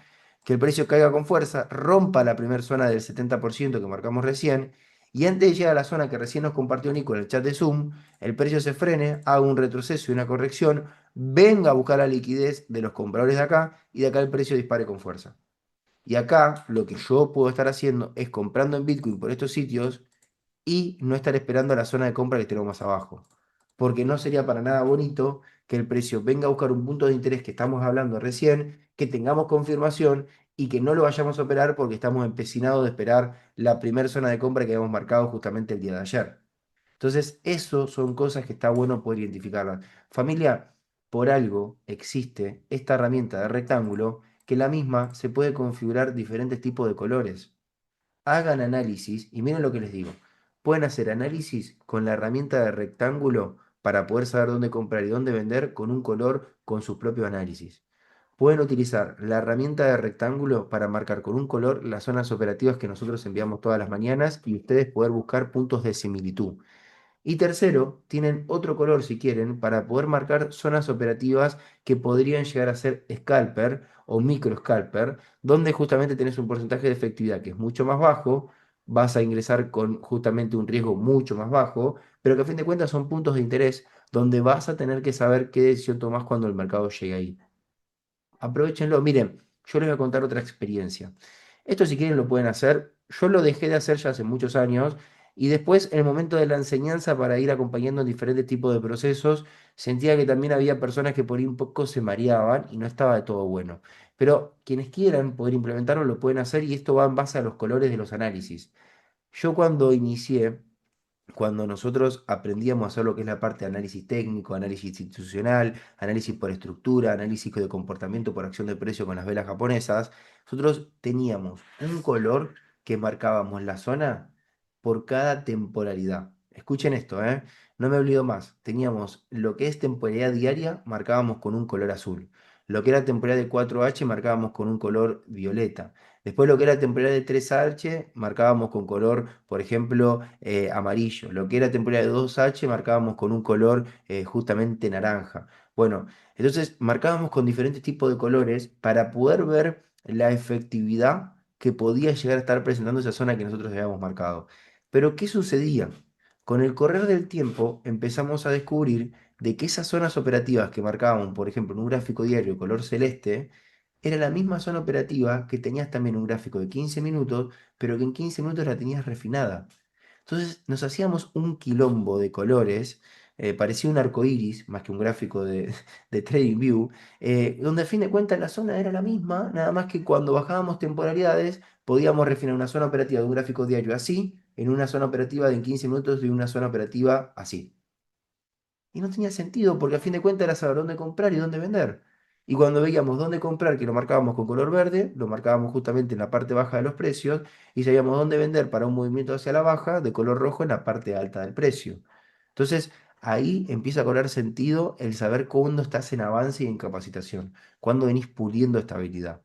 Que el precio caiga con fuerza, rompa la primera zona del 70% que marcamos recién, y antes de llegar a la zona que recién nos compartió Nico en el chat de Zoom, el precio se frene, haga un retroceso y una corrección, venga a buscar la liquidez de los compradores de acá, y de acá el precio dispare con fuerza. Y acá lo que yo puedo estar haciendo es comprando en Bitcoin por estos sitios y no estar esperando a la zona de compra que tenemos más abajo. Porque no sería para nada bonito que el precio venga a buscar un punto de interés que estamos hablando recién, que tengamos confirmación y que no lo vayamos a operar porque estamos empecinados de esperar la primera zona de compra que habíamos marcado justamente el día de ayer. Entonces, eso son cosas que está bueno poder identificarlas. Familia, por algo existe esta herramienta de rectángulo que la misma se puede configurar diferentes tipos de colores. Hagan análisis y miren lo que les digo. Pueden hacer análisis con la herramienta de rectángulo para poder saber dónde comprar y dónde vender con un color con su propio análisis. Pueden utilizar la herramienta de rectángulo para marcar con un color las zonas operativas que nosotros enviamos todas las mañanas y ustedes poder buscar puntos de similitud. Y tercero, tienen otro color si quieren para poder marcar zonas operativas que podrían llegar a ser scalper o micro scalper, donde justamente tenés un porcentaje de efectividad que es mucho más bajo, vas a ingresar con justamente un riesgo mucho más bajo, pero que a fin de cuentas son puntos de interés donde vas a tener que saber qué decisión tomás cuando el mercado llegue ahí. Aprovechenlo. Miren, yo les voy a contar otra experiencia. Esto si quieren lo pueden hacer. Yo lo dejé de hacer ya hace muchos años y después en el momento de la enseñanza para ir acompañando en diferentes tipos de procesos, sentía que también había personas que por ahí un poco se mareaban y no estaba de todo bueno. Pero quienes quieran poder implementarlo lo pueden hacer y esto va en base a los colores de los análisis. Yo cuando inicié cuando nosotros aprendíamos a hacer lo que es la parte de análisis técnico, análisis institucional, análisis por estructura, análisis de comportamiento por acción de precio con las velas japonesas, nosotros teníamos un color que marcábamos la zona por cada temporalidad. Escuchen esto, ¿eh? No me olvido más. Teníamos lo que es temporalidad diaria, marcábamos con un color azul. Lo que era temporalidad de 4H marcábamos con un color violeta. Después lo que era temporada de 3H marcábamos con color, por ejemplo, amarillo. Lo que era temporada de 2H marcábamos con un color justamente naranja. Bueno, entonces marcábamos con diferentes tipos de colores para poder ver la efectividad que podía llegar a estar presentando esa zona que nosotros habíamos marcado. Pero ¿qué sucedía? Con el correr del tiempo empezamos a descubrir de que esas zonas operativas que marcábamos, por ejemplo, en un gráfico diario color celeste, era la misma zona operativa que tenías también un gráfico de 15 minutos, pero que en 15 minutos la tenías refinada. Entonces nos hacíamos un quilombo de colores, parecía un arco iris más que un gráfico de TradingView, donde a fin de cuentas la zona era la misma, nada más que cuando bajábamos temporalidades podíamos refinar una zona operativa de un gráfico diario así, en una zona operativa de en 15 minutos de una zona operativa así. Y no tenía sentido porque a fin de cuentas era saber dónde comprar y dónde vender. Y cuando veíamos dónde comprar, que lo marcábamos con color verde, lo marcábamos justamente en la parte baja de los precios, y sabíamos dónde vender para un movimiento hacia la baja, de color rojo en la parte alta del precio. Entonces, ahí empieza a cobrar sentido el saber cuándo estás en avance y en capacitación, cuándo venís puliendo esta habilidad.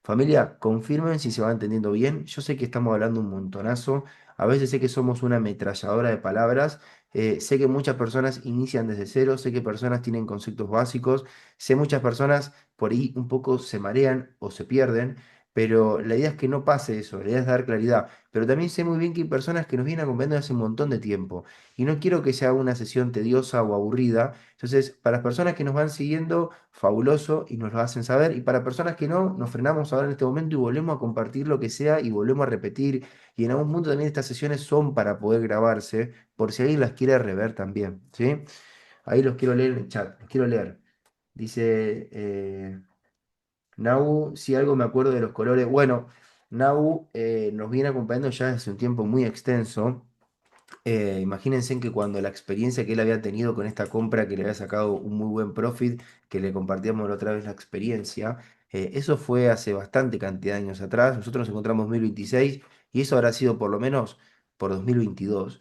Familia, confirmen si se va entendiendo bien. Yo sé que estamos hablando un montonazo. A veces sé que somos una ametralladora de palabras. Sé que muchas personas inician desde cero. Sé que personas tienen conceptos básicos. Sé muchas personas por ahí un poco se marean o se pierden. pero la idea es que no pase eso, la idea es dar claridad. Pero también sé muy bien que hay personas que nos vienen acompañando hace un montón de tiempo y no quiero que sea una sesión tediosa o aburrida. Entonces, para las personas que nos van siguiendo, fabuloso y nos lo hacen saber. Y para personas que no, nos frenamos ahora en este momento y volvemos a compartir lo que sea y volvemos a repetir. Y en algún punto también estas sesiones son para poder grabarse, por si alguien las quiere rever también, ¿sí? Ahí los quiero leer en el chat, los quiero leer. Dice... Nau, si algo me acuerdo de los colores. Bueno, Nau nos viene acompañando ya desde un tiempo muy extenso. Imagínense que cuando la experiencia que él había tenido con esta compra, que le había sacado un muy buen profit, que le compartíamos la otra vez la experiencia, eso fue hace bastante cantidad de años atrás. Nosotros nos encontramos en 2026 y eso habrá sido por lo menos por 2022,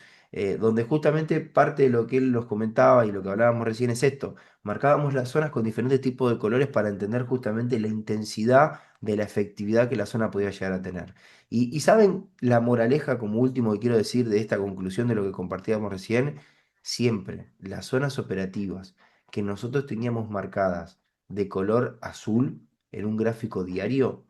donde justamente parte de lo que él nos comentaba y lo que hablábamos recién es esto: marcábamos las zonas con diferentes tipos de colores para entender justamente la intensidad de la efectividad que la zona podía llegar a tener. Y saben la moraleja como último que quiero decir de esta conclusión de lo que compartíamos recién: siempre las zonas operativas que nosotros teníamos marcadas de color azul en un gráfico diario,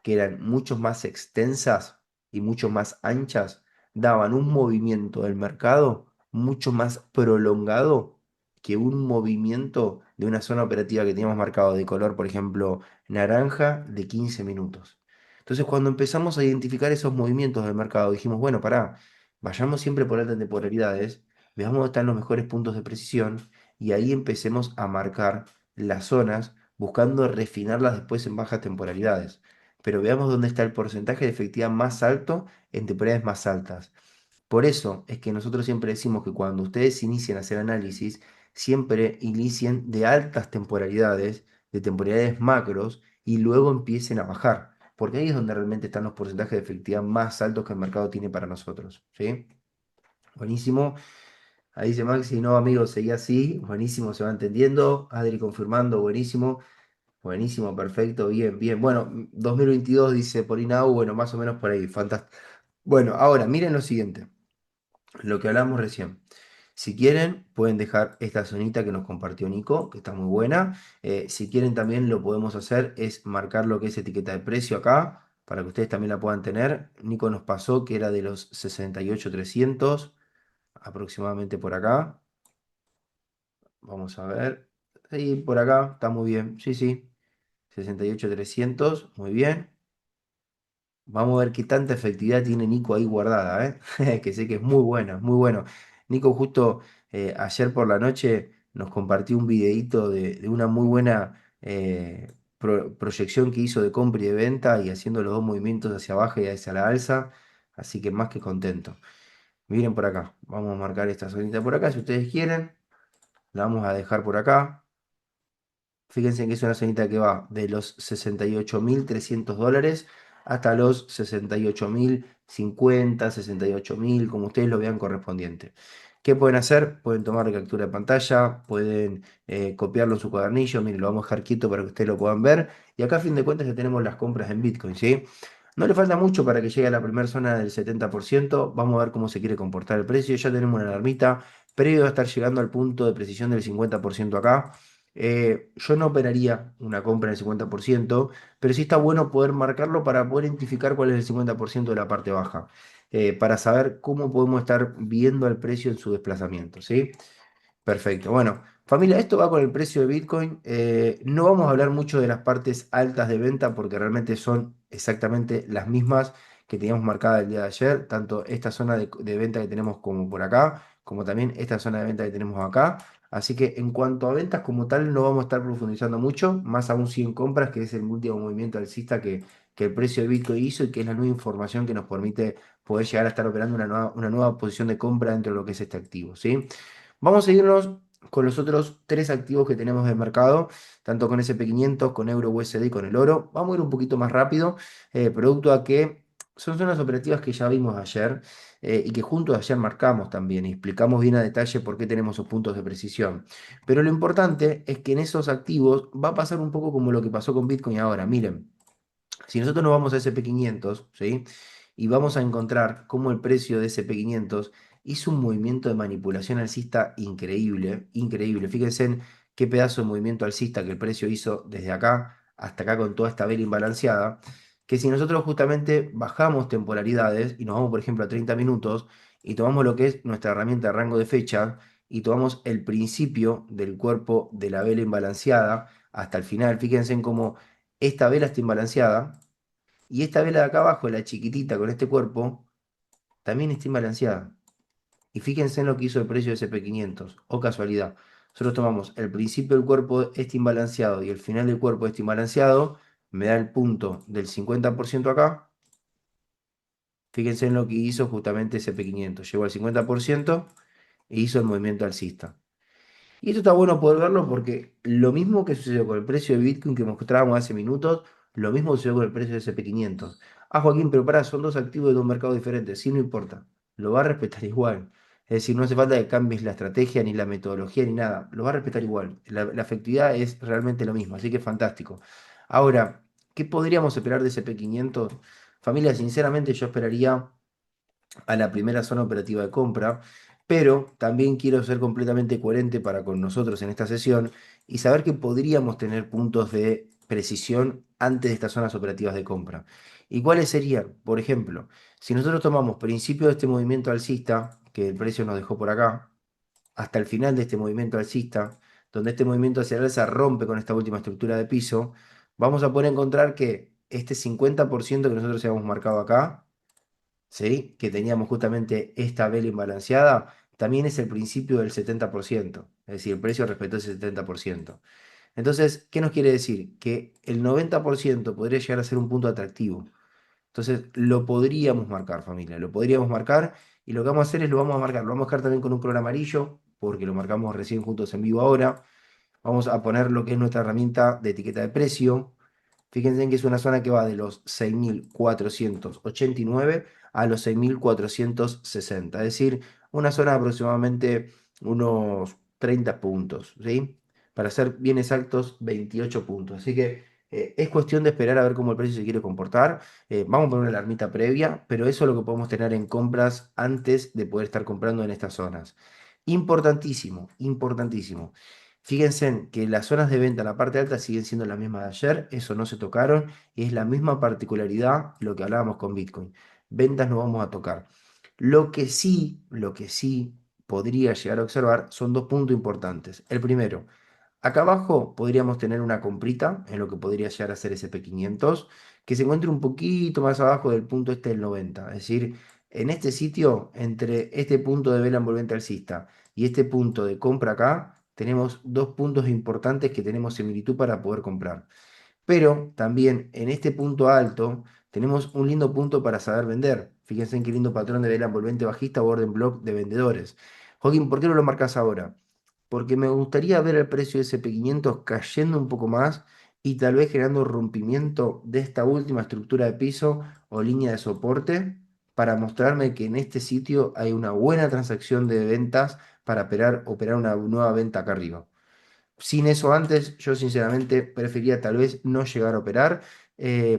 que eran mucho más extensas y mucho más anchas, daban un movimiento del mercado mucho más prolongado que un movimiento de una zona operativa que teníamos marcado de color, por ejemplo, naranja de 15 minutos. Entonces, cuando empezamos a identificar esos movimientos del mercado, dijimos, bueno, pará, vayamos siempre por altas temporalidades, veamos dónde están los mejores puntos de precisión y ahí empecemos a marcar las zonas, buscando refinarlas después en bajas temporalidades. Pero veamos dónde está el porcentaje de efectividad más alto en temporalidades más altas. Por eso es que nosotros siempre decimos que cuando ustedes inician a hacer análisis, siempre inicien de altas temporalidades, de temporalidades macros, y luego empiecen a bajar, porque ahí es donde realmente están los porcentajes de efectividad más altos que el mercado tiene para nosotros, ¿sí? Buenísimo. Ahí dice Maxi, no, amigo, seguí así. Buenísimo, se va entendiendo. Adri confirmando, buenísimo. Buenísimo, perfecto, bien, bien. Bueno, 2022 dice por Inau, bueno, más o menos por ahí, fantástico. Bueno, ahora miren lo siguiente, lo que hablamos recién. Si quieren, pueden dejar esta zonita que nos compartió Nico, que está muy buena. Si quieren, también lo podemos hacer, es marcar lo que es etiqueta de precio acá, para que ustedes también la puedan tener. Nico nos pasó que era de los 68.300 aproximadamente por acá. Vamos a ver. Sí, por acá, está muy bien. Sí, sí. 68.300 muy bien. Vamos a ver qué tanta efectividad tiene Nico ahí guardada, ¿eh? Que sé que es muy buena, muy bueno. Nico justo ayer por la noche nos compartió un videíto de una muy buena proyección que hizo de compra y de venta y haciendo los dos movimientos hacia abajo y hacia la alza. Así que más que contento. Miren por acá. Vamos a marcar esta zonita por acá si ustedes quieren. La vamos a dejar por acá. Fíjense que es una zonita que va de los 68.300 dólares hasta los 68.050, 68.000, como ustedes lo vean correspondiente. ¿Qué pueden hacer? Pueden tomar captura de pantalla, pueden copiarlo en su cuadernillo. Miren, lo vamos a dejar quieto para que ustedes lo puedan ver. Y acá a fin de cuentas ya tenemos las compras en Bitcoin, ¿sí? No le falta mucho para que llegue a la primera zona del 70%. Vamos a ver cómo se quiere comportar el precio. Ya tenemos una alarmita previo a estar llegando al punto de precisión del 50% acá. Yo no operaría una compra en el 50%, pero sí está bueno poder marcarlo para poder identificar cuál es el 50% de la parte baja, para saber cómo podemos estar viendo el precio en su desplazamiento, ¿sí? Perfecto. Bueno, familia, esto va con el precio de Bitcoin. No vamos a hablar mucho de las partes altas de venta porque realmente son exactamente las mismas que teníamos marcada el día de ayer, tanto esta zona de venta que tenemos como por acá, como también esta zona de venta que tenemos acá. Así que en cuanto a ventas como tal, no vamos a estar profundizando mucho, más aún si en compras, que es el último movimiento alcista que el precio de Bitcoin hizo y que es la nueva información que nos permite poder llegar a estar operando una nueva posición de compra dentro de lo que es este activo, ¿sí? Vamos a seguirnos con los otros tres activos que tenemos de mercado, tanto con SP500, con Euro USD y con el oro. Vamos a ir un poquito más rápido, producto a que son zonas operativas que ya vimos ayer, y que juntos ayer marcamos también y explicamos bien a detalle por qué tenemos esos puntos de precisión. Pero lo importante es que en esos activos va a pasar un poco como lo que pasó con Bitcoin ahora. Miren, si nosotros nos vamos a SP500, ¿sí? Y vamos a encontrar cómo el precio de SP500 hizo un movimiento de manipulación alcista increíble, increíble. Fíjense en qué pedazo de movimiento alcista que el precio hizo desde acá hasta acá con toda esta vela imbalanceada. que si nosotros justamente bajamos temporalidades y nos vamos, por ejemplo, a 30 minutos y tomamos lo que es nuestra herramienta de rango de fecha y tomamos el principio del cuerpo de la vela imbalanceada hasta el final, fíjense en cómo esta vela está imbalanceada y esta vela de acá abajo, la chiquitita con este cuerpo, también está imbalanceada. Y fíjense en lo que hizo el precio de SP500, o casualidad. Nosotros tomamos el principio del cuerpo este imbalanceado y el final del cuerpo este imbalanceado, me da el punto del 50% acá. Fíjense en lo que hizo justamente SP500. Llegó al 50% e hizo el movimiento alcista. Y esto está bueno poder verlo porque lo mismo que sucedió con el precio de Bitcoin que mostrábamos hace minutos, lo mismo sucedió con el precio de SP500. Ah, Joaquín, pero pará, son dos activos de un mercado diferente. Sí, no importa. Lo va a respetar igual. Es decir, no hace falta que cambies la estrategia, ni la metodología, ni nada. Lo va a respetar igual. La efectividad es realmente lo mismo. Así que fantástico. Ahora, ¿qué podríamos esperar de SP500? Familia, sinceramente yo esperaría a la primera zona operativa de compra, pero también quiero ser completamente coherente para con nosotros en esta sesión y saber que podríamos tener puntos de precisión antes de estas zonas operativas de compra. ¿Y cuáles serían? Por ejemplo, si nosotros tomamos principio de este movimiento alcista, que el precio nos dejó por acá, hasta el final de este movimiento alcista, donde este movimiento hacia el alza rompe con esta última estructura de piso, vamos a poder encontrar que este 50% que nosotros habíamos marcado acá, ¿sí? Que teníamos justamente esta vela imbalanceada, también es el principio del 70%, es decir, el precio respetó ese 70%. Entonces, ¿qué nos quiere decir? Que el 90% podría llegar a ser un punto atractivo. Entonces, lo podríamos marcar, familia, lo podríamos marcar y lo que vamos a hacer es lo vamos a marcar, lo vamos a marcar también con un color amarillo, porque lo marcamos recién juntos en vivo ahora. Vamos a poner lo que es nuestra herramienta de etiqueta de precio. Fíjense en que es una zona que va de los 6.489 a los 6.460, es decir, una zona de aproximadamente unos 30 puntos, ¿sí? Para ser bien exactos, 28 puntos. Así que es cuestión de esperar a ver cómo el precio se quiere comportar. Vamos a poner una alarmita previa, pero eso es lo que podemos tener en compras antes de poder estar comprando en estas zonas. Importantísimo, importantísimo. Fíjense en que las zonas de venta en la parte alta siguen siendo las mismas de ayer, eso no se tocaron y es la misma particularidad lo que hablábamos con Bitcoin. Ventas no vamos a tocar. Lo que sí podría llegar a observar son dos puntos importantes. El primero, acá abajo podríamos tener una comprita en lo que podría llegar a ser SP500, que se encuentre un poquito más abajo del punto este del 90. Es decir, en este sitio, entre este punto de vela envolvente alcista y este punto de compra acá, tenemos dos puntos importantes que tenemos similitud para poder comprar. Pero también en este punto alto tenemos un lindo punto para saber vender. Fíjense en qué lindo patrón de vela envolvente bajista o orden block de vendedores. Joaquín, ¿por qué no lo marcas ahora? Porque me gustaría ver el precio de SP500 cayendo un poco más y tal vez generando rompimiento de esta última estructura de piso o línea de soporte para mostrarme que en este sitio hay una buena transacción de ventas para operar una nueva venta acá arriba. Sin eso antes, yo sinceramente prefería tal vez no llegar a operar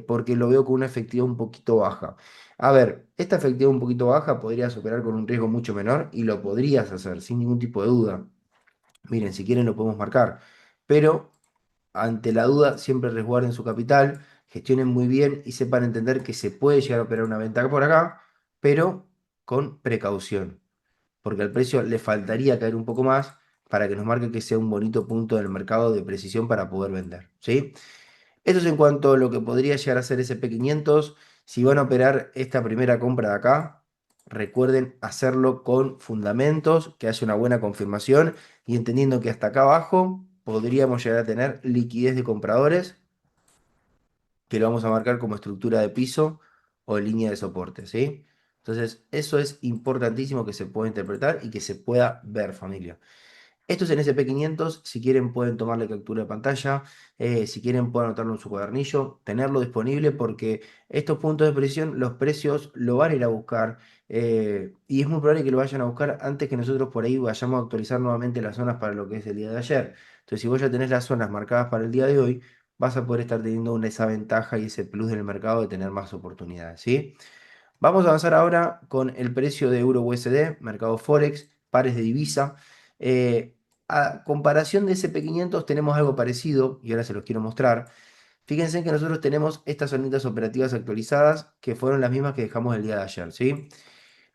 porque lo veo con una efectividad un poquito baja. A ver, esta efectividad un poquito baja podrías operar con un riesgo mucho menor y lo podrías hacer sin ningún tipo de duda. Miren, si quieren lo podemos marcar, pero ante la duda siempre resguarden su capital, gestionen muy bien y sepan entender que se puede llegar a operar una venta por acá, pero con precaución porque al precio le faltaría caer un poco más para que nos marque que sea un bonito punto del mercado de precisión para poder vender, ¿sí? Esto es en cuanto a lo que podría llegar a ser SP500. Si van a operar esta primera compra de acá, recuerden hacerlo con fundamentos, que haya una buena confirmación y entendiendo que hasta acá abajo podríamos llegar a tener liquidez de compradores, que lo vamos a marcar como estructura de piso o línea de soporte, ¿sí? Entonces, eso es importantísimo que se pueda interpretar y que se pueda ver, familia. Esto es en SP500, si quieren pueden tomarle captura de pantalla, si quieren pueden anotarlo en su cuadernillo, tenerlo disponible porque estos puntos de presión, los precios lo van a ir a buscar y es muy probable que lo vayan a buscar antes que nosotros por ahí vayamos a actualizar nuevamente las zonas para lo que es el día de ayer. Entonces, si vos ya tenés las zonas marcadas para el día de hoy, vas a poder estar teniendo esa ventaja y ese plus del mercado de tener más oportunidades, ¿sí? Vamos a avanzar ahora con el precio de euro USD, mercado Forex, pares de divisa. A comparación de SP500 tenemos algo parecido y ahora se los quiero mostrar. Fíjense que nosotros tenemos estas zonitas operativas actualizadas que fueron las mismas que dejamos el día de ayer, ¿sí?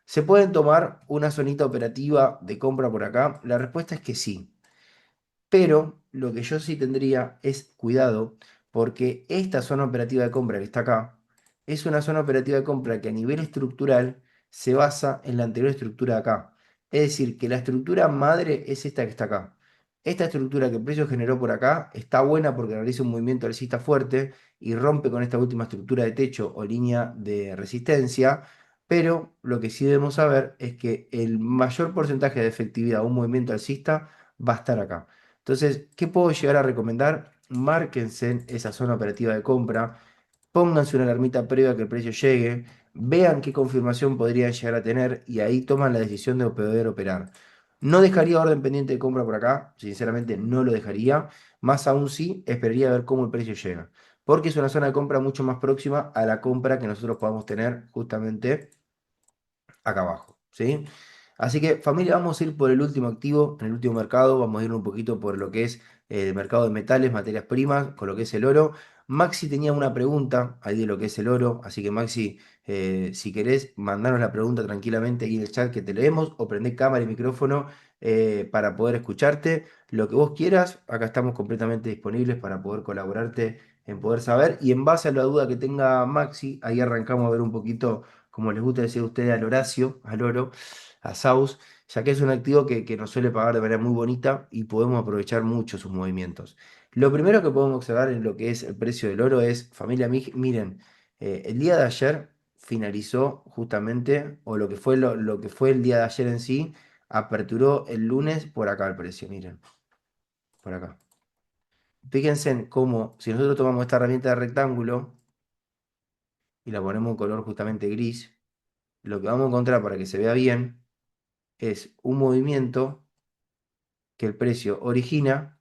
¿Se pueden tomar una zonita operativa de compra por acá? La respuesta es que sí. Pero lo que yo sí tendría es cuidado, porque esta zona operativa de compra que está acá es una zona operativa de compra que a nivel estructural se basa en la anterior estructura de acá. Es decir, que la estructura madre es esta que está acá. Esta estructura que el precio generó por acá está buena porque realiza un movimiento alcista fuerte y rompe con esta última estructura de techo o línea de resistencia, pero lo que sí debemos saber es que el mayor porcentaje de efectividad de un movimiento alcista va a estar acá. Entonces, ¿qué puedo llegar a recomendar? Márquense en esa zona operativa de compra, pónganse una alarmita previa a que el precio llegue, vean qué confirmación podrían llegar a tener y ahí toman la decisión de poder operar. No dejaría orden pendiente de compra por acá, sinceramente no lo dejaría, más aún sí esperaría a ver cómo el precio llega, porque es una zona de compra mucho más próxima a la compra que nosotros podamos tener justamente acá abajo, ¿sí? Así que familia, vamos a ir por el último activo, en el último mercado, vamos a ir un poquito por lo que es el mercado de metales, materias primas, con lo que es el oro. Maxi tenía una pregunta ahí de lo que es el oro, así que Maxi, si querés, mandanos la pregunta tranquilamente ahí en el chat que te leemos, o prendé cámara y micrófono para poder escucharte. Lo que vos quieras, acá estamos completamente disponibles para poder colaborarte en poder saber, y en base a la duda que tenga Maxi, ahí arrancamos a ver un poquito como les gusta decir a ustedes, al Horacio, al oro, a Saus, ya que es un activo que nos suele pagar de manera muy bonita y podemos aprovechar mucho sus movimientos. Lo primero que podemos observar en lo que es el precio del oro es, familia, miren, el día de ayer finalizó justamente, o lo que fue el día de ayer en sí, aperturó el lunes por acá el precio, miren, por acá. Fíjense en cómo, si nosotros tomamos esta herramienta de rectángulo y la ponemos en color justamente gris, lo que vamos a encontrar para que se vea bien es un movimiento que el precio origina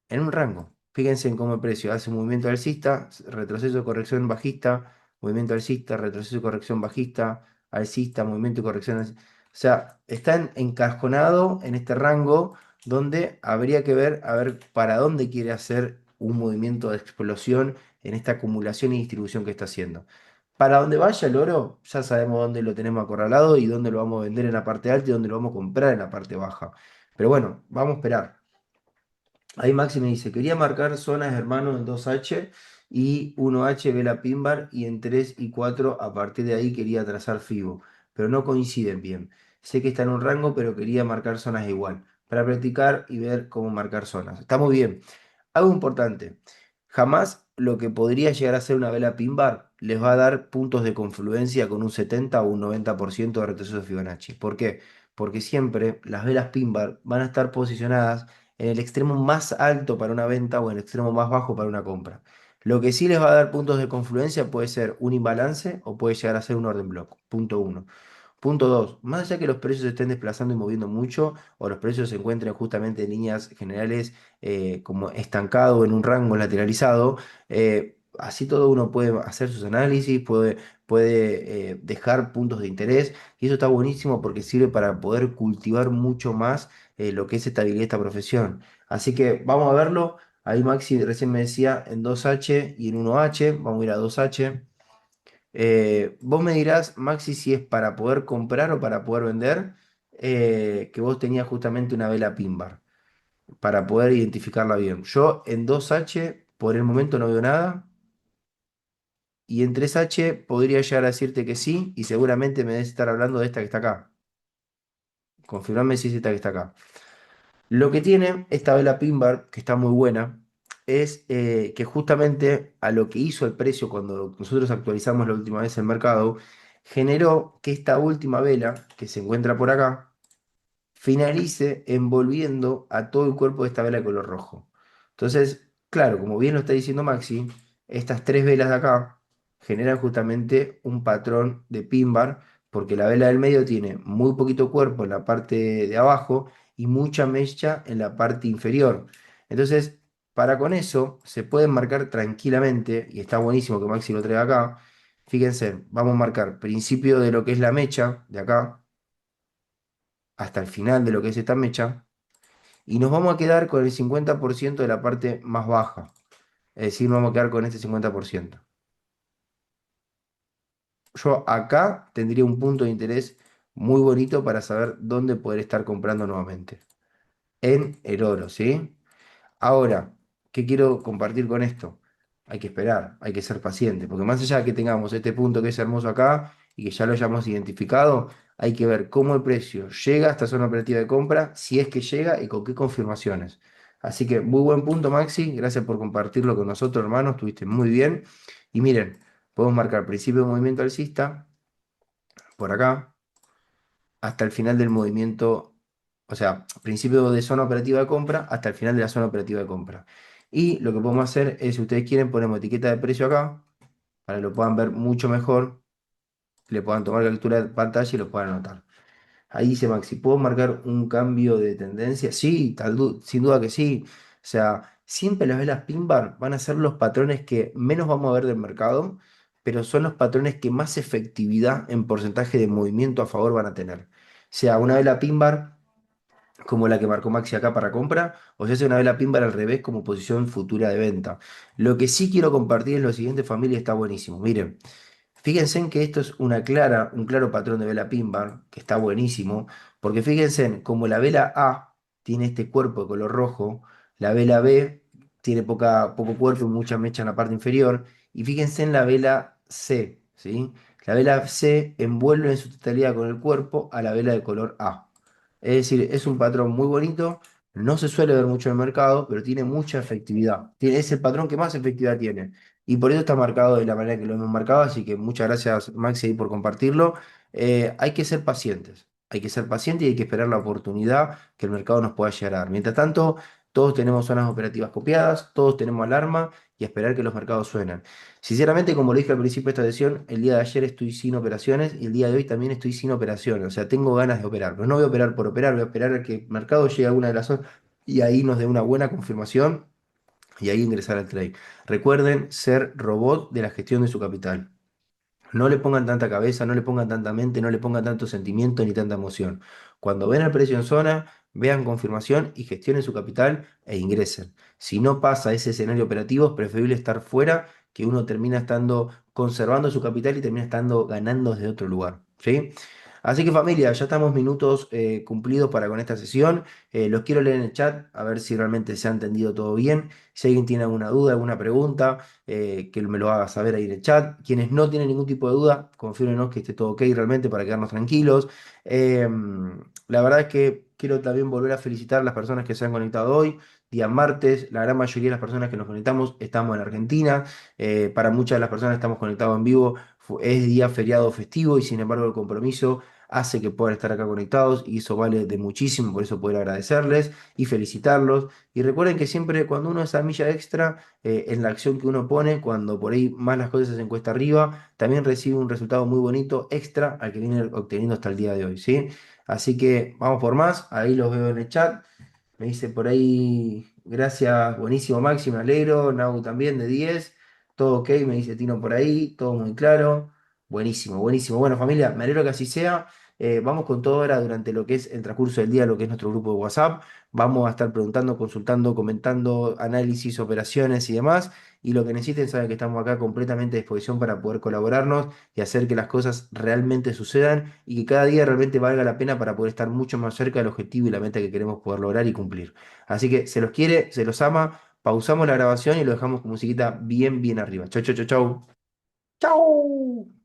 en un rango. Fíjense en cómo el precio hace un movimiento alcista, retroceso, corrección bajista, movimiento alcista, retroceso, corrección bajista, alcista, movimiento y corrección. O sea, está encajonado en este rango donde habría que ver a ver para dónde quiere hacer un movimiento de explosión en esta acumulación y distribución que está haciendo. Para donde vaya el oro, ya sabemos dónde lo tenemos acorralado y dónde lo vamos a vender en la parte alta y dónde lo vamos a comprar en la parte baja. Pero bueno, vamos a esperar. Ahí Maxi me dice, quería marcar zonas hermanos en 2H y 1H vela pin bar y en 3 y 4 a partir de ahí quería trazar Fibo, pero no coinciden bien. Sé que está en un rango, pero quería marcar zonas igual, para practicar y ver cómo marcar zonas. Está muy bien. Algo importante, jamás lo que podría llegar a ser una vela pin bar les va a dar puntos de confluencia con un 70 o un 90% de retroceso de Fibonacci. ¿Por qué? Porque siempre las velas pin bar van a estar posicionadas en el extremo más alto para una venta o en el extremo más bajo para una compra. Lo que sí les va a dar puntos de confluencia puede ser un imbalance o puede llegar a ser un orden block. Punto uno. Punto 2. Más allá que los precios se estén desplazando y moviendo mucho, o los precios se encuentren justamente en líneas generales como estancado en un rango lateralizado, así todo uno puede hacer sus análisis, puede dejar puntos de interés, y eso está buenísimo porque sirve para poder cultivar mucho más lo que es estabilidad de esta profesión. Así que vamos a verlo. Ahí Maxi recién me decía en 2H y en 1H, vamos a ir a 2H. Vos me dirás, Maxi, si es para poder comprar o para poder vender, que vos tenías justamente una vela pin bar, para poder identificarla bien. Yo en 2H por el momento no veo nada, y en 3H podría llegar a decirte que sí, y seguramente me debes estar hablando de esta que está acá. Confirmame si es esta que está acá. Lo que tiene esta vela pin bar, que está muy buena, es que justamente a lo que hizo el precio cuando nosotros actualizamos la última vez el mercado, generó que esta última vela, que se encuentra por acá, finalice envolviendo a todo el cuerpo de esta vela de color rojo. Entonces, claro, como bien lo está diciendo Maxi, estas tres velas de acá generan justamente un patrón de pin bar, porque la vela del medio tiene muy poquito cuerpo en la parte de abajo y mucha mecha en la parte inferior. Entonces, para con eso se pueden marcar tranquilamente, y está buenísimo que Maxi lo traiga acá. Fíjense, vamos a marcar principio de lo que es la mecha de acá hasta el final de lo que es esta mecha, y nos vamos a quedar con el 50% de la parte más baja. Es decir, nos vamos a quedar con este 50%. Yo acá tendría un punto de interés muy bonito para saber dónde poder estar comprando nuevamente. En el oro, ¿sí? Ahora, ¿qué quiero compartir con esto? Hay que esperar, hay que ser paciente, porque más allá de que tengamos este punto que es hermoso acá y que ya lo hayamos identificado, hay que ver cómo el precio llega a esta zona operativa de compra, si es que llega y con qué confirmaciones. Así que muy buen punto, Maxi. Gracias por compartirlo con nosotros, hermanos. Estuviste muy bien. Y miren, podemos marcar principio de movimiento alcista por acá hasta el final del movimiento, o sea, principio de zona operativa de compra hasta el final de la zona operativa de compra. Y lo que podemos hacer es, si ustedes quieren, ponemos etiqueta de precio acá, para que lo puedan ver mucho mejor, le puedan tomar captura de pantalla y lo puedan anotar. Ahí dice Maxi, ¿puedo marcar un cambio de tendencia? Sí, sin duda que sí. O sea, siempre las velas pin bar van a ser los patrones que menos vamos a ver del mercado, pero son los patrones que más efectividad en porcentaje de movimiento a favor van a tener. O sea, una vela pin bar como la que marcó Maxi acá para compra, o se hace una vela pin bar al revés como posición futura de venta. Lo que sí quiero compartir es lo siguiente, familia, está buenísimo. Miren. Fíjense en que esto es un claro patrón de vela pin bar, que está buenísimo, porque fíjense en como la vela A tiene este cuerpo de color rojo, la vela B tiene poco cuerpo y mucha mecha en la parte inferior, y fíjense en la vela C, ¿sí? La vela C envuelve en su totalidad con el cuerpo a la vela de color A. Es decir, es un patrón muy bonito, no se suele ver mucho en el mercado, pero tiene mucha efectividad. Es el patrón que más efectividad tiene. Y por eso está marcado de la manera que lo hemos marcado, así que muchas gracias Maxi ahí por compartirlo. Hay que ser pacientes, hay que ser pacientes y hay que esperar la oportunidad que el mercado nos pueda llegar a dar. Mientras tanto, todos tenemos zonas operativas copiadas, todos tenemos alarma y a esperar que los mercados suenen. Sinceramente, como lo dije al principio de esta sesión, el día de ayer estoy sin operaciones y el día de hoy también estoy sin operaciones, o sea, tengo ganas de operar, pero no voy a operar por operar, voy a esperar a que el mercado llegue a una de las zonas y ahí nos dé una buena confirmación y ahí ingresar al trade. Recuerden ser robot de la gestión de su capital. No le pongan tanta cabeza, no le pongan tanta mente, no le pongan tanto sentimiento ni tanta emoción. Cuando ven el precio en zona, vean confirmación y gestionen su capital e ingresen. Si no pasa ese escenario operativo, es preferible estar fuera, que uno termina estando conservando su capital y termina estando ganando desde otro lugar. ¿Sí? Así que familia, ya estamos minutos cumplidos para con esta sesión. Los quiero leer en el chat a ver si realmente se ha entendido todo bien. Si alguien tiene alguna duda, alguna pregunta, que me lo haga saber ahí en el chat. Quienes no tienen ningún tipo de duda, confírmenos que esté todo ok realmente para quedarnos tranquilos. La verdad es que quiero también volver a felicitar a las personas que se han conectado hoy. Día martes, la gran mayoría de las personas que nos conectamos estamos en Argentina. Para muchas de las personas que estamos conectados en vivo es día feriado festivo y sin embargo el compromiso hace que puedan estar acá conectados y eso vale de muchísimo, por eso poder agradecerles y felicitarlos. Y recuerden que siempre cuando uno esa milla extra en la acción que uno pone, cuando por ahí más las cosas se hacen cuesta arriba, también recibe un resultado muy bonito extra al que viene obteniendo hasta el día de hoy, ¿sí? Así que vamos por más, ahí los veo en el chat. Me dice por ahí, gracias, buenísimo Maxi, me alegro. Nau también de 10. Todo ok, me dice Tino por ahí, todo muy claro. Buenísimo, buenísimo. Bueno, familia, me alegro que así sea. Vamos con todo ahora durante lo que es el transcurso del día, lo que es nuestro grupo de WhatsApp. Vamos a estar preguntando, consultando, comentando, análisis, operaciones y demás. Y lo que necesiten, saben que estamos acá completamente a disposición para poder colaborarnos y hacer que las cosas realmente sucedan y que cada día realmente valga la pena para poder estar mucho más cerca del objetivo y la meta que queremos poder lograr y cumplir. Así que se los quiere, se los ama. Pausamos la grabación y lo dejamos con musiquita bien, bien arriba. Chau, chau, chau, chau. Chau.